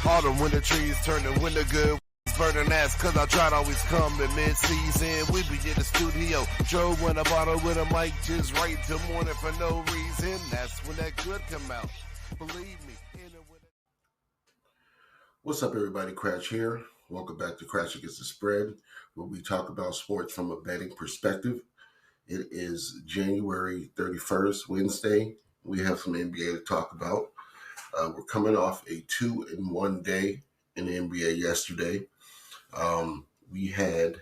Autumn when the trees turning, when the good burning ass, cause I try to always come in mid-season. We be in the studio, drove in a bottle with a mic just right till morning for no reason. That's when that good come out. Believe me. What's up, everybody? Cratch here. Welcome back to Cratch Against the Spread, where we talk about sports from a betting perspective. It is January 31st, Wednesday. We have some NBA to talk about. We're coming off a 2-1 day in the NBA yesterday. We had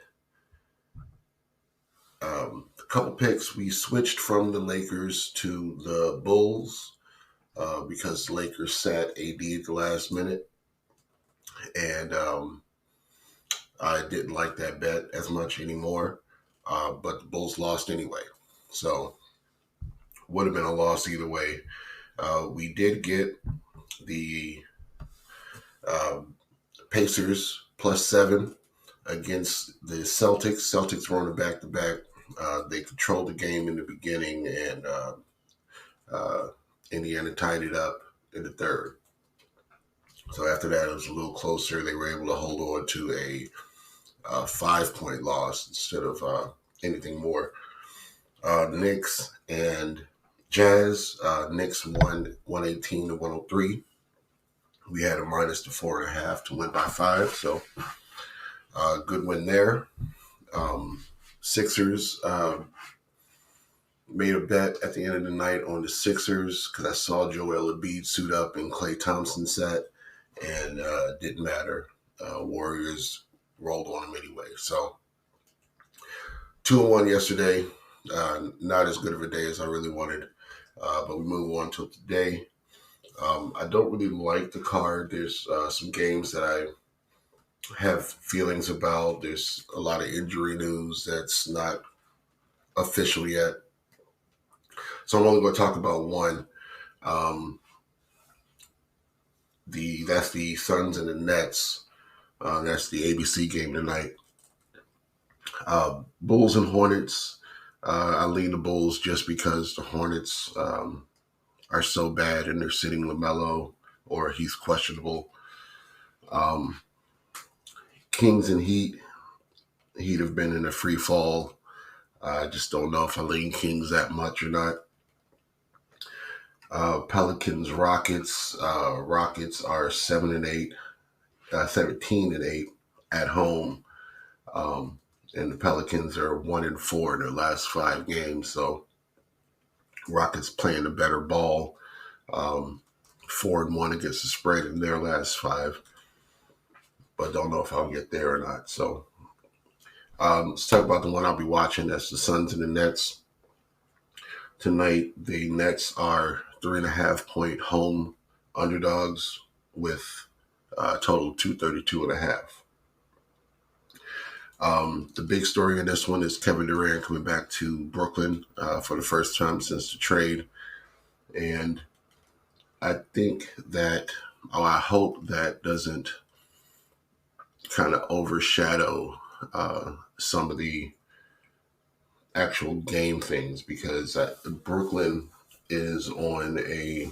a couple picks. We switched from the Lakers to the Bulls because the Lakers sat AD at the last minute. And I didn't like that bet as much anymore, but the Bulls lost anyway. So would have been a loss either way. We did get the Pacers +7 against the Celtics. Celtics were on a back-to-back. They controlled the game in the beginning, and Indiana tied it up in the third. So after that, it was a little closer. They were able to hold on to a 5-point loss instead of anything more. Knicks and Jazz. Knicks won 118-103. We had a minus to 4.5 to win by 5. So good win there. Sixers made a bet at the end of the night on the Sixers because I saw Joel Embiid suit up and Klay Thompson sat, and didn't matter. Warriors rolled on them anyway. So 2-1 yesterday. Not as good of a day as I really wanted, but we move on to today. I don't really like the card. There's some games that I have feelings about. There's a lot of injury news that's not official yet. So I'm only going to talk about one. That's the Suns and the Nets. That's the ABC game tonight. Bulls and Hornets. I lean the Bulls just because the Hornets are so bad and they're sitting LaMelo, or he's questionable. Kings and Heat. Heat have been in a free fall. I just don't know if I lean Kings that much or not. Pelicans, Rockets. Rockets are 17-8 at home. And the Pelicans are 1-4 in their last 5 games. So Rockets playing a better ball. 4-1 against the spread in their last 5. But don't know if I'll get there or not. So let's talk about the one I'll be watching. That's the Suns and the Nets. Tonight, the Nets are 3.5-point home underdogs with a total of 232.5. The big story in this one is Kevin Durant coming back to Brooklyn for the first time since the trade. And I think that, I hope that doesn't kind of overshadow some of the actual game things, because Brooklyn is on a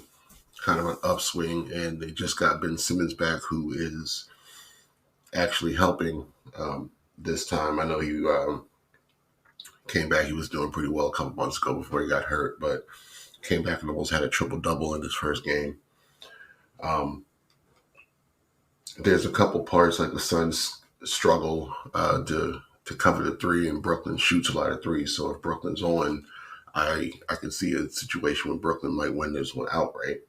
kind of an upswing, and they just got Ben Simmons back, who is actually helping this time. I know he came back. He was doing pretty well a couple months ago before he got hurt, but came back and almost had a triple-double in his first game. There's a couple parts, like the Suns struggle to cover the 3, and Brooklyn shoots a lot of 3s. So if Brooklyn's on, I can see a situation where Brooklyn might win this one outright.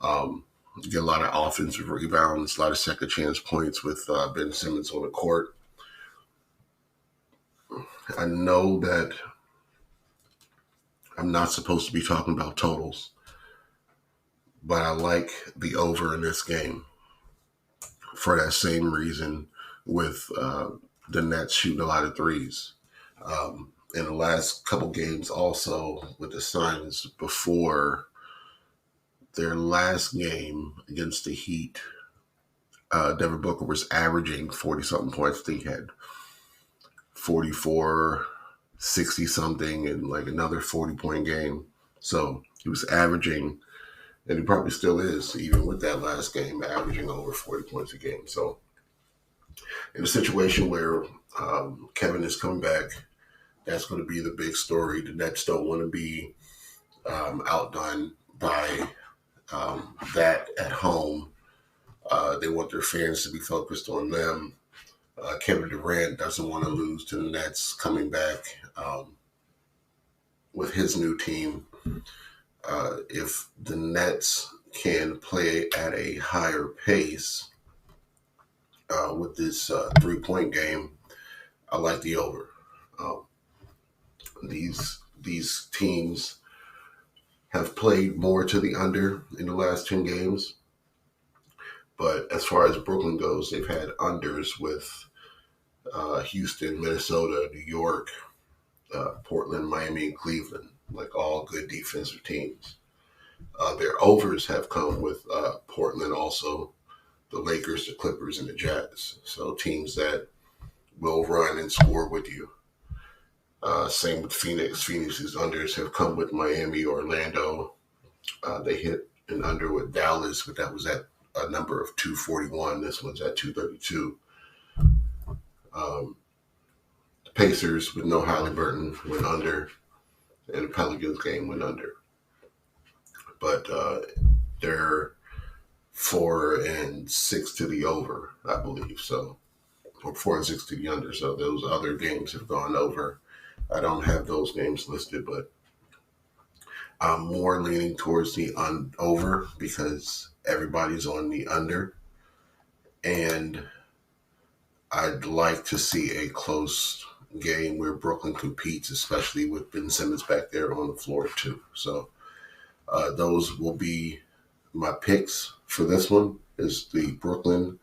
You get a lot of offensive rebounds, a lot of second chance points with Ben Simmons on the court. I know that I'm not supposed to be talking about totals, but I like the over in this game for that same reason, with the Nets shooting a lot of 3s. In the last couple games also with the Suns, before their last game against the Heat, Devin Booker was averaging 40-something points. They had 44, 60-something, and like another 40-point game. So he was averaging And he probably still is, even with that last game, averaging over 40 points a game. So in a situation where Kevin is coming back, that's going to be the big story. The Nets don't want to be outdone by that at home. They want their fans to be focused on them. Kevin Durant doesn't want to lose to the Nets coming back with his new team. If the Nets can play at a higher pace with this 3-point game, I like the over. These teams have played more to the under in the last 10 games. But as far as Brooklyn goes, they've had unders with Houston, Minnesota, New York, Portland, Miami, and Cleveland, like all good defensive teams. Their overs have come with Portland also, the Lakers, the Clippers, and the Jazz. So teams that will run and score with you. Same with Phoenix. Phoenix's unders have come with Miami, Orlando. They hit an under with Dallas, but that was at a number of 241. This one's at 232. The Pacers with no Halliburton went under, and the Pelicans game went under. But they're 4-6 to the over, I believe. So, or 4-6 to the under. So those other games have gone over. I don't have those games listed, but I'm more leaning towards the over because everybody's on the under. And I'd like to see a close game where Brooklyn competes, especially with Ben Simmons back there on the floor too. So those will be my picks for this one, is the Brooklyn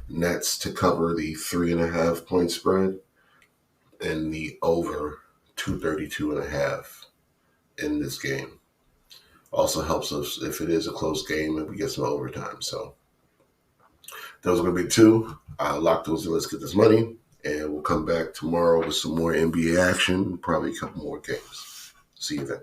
Nets to cover the 3.5 point spread and the over 232.5 in this game. Also helps us if it is a close game and we get some overtime. So those are going to be two. I'll lock those in. Let's get this money. And we'll come back tomorrow with some more NBA action, probably a couple more games. See you then.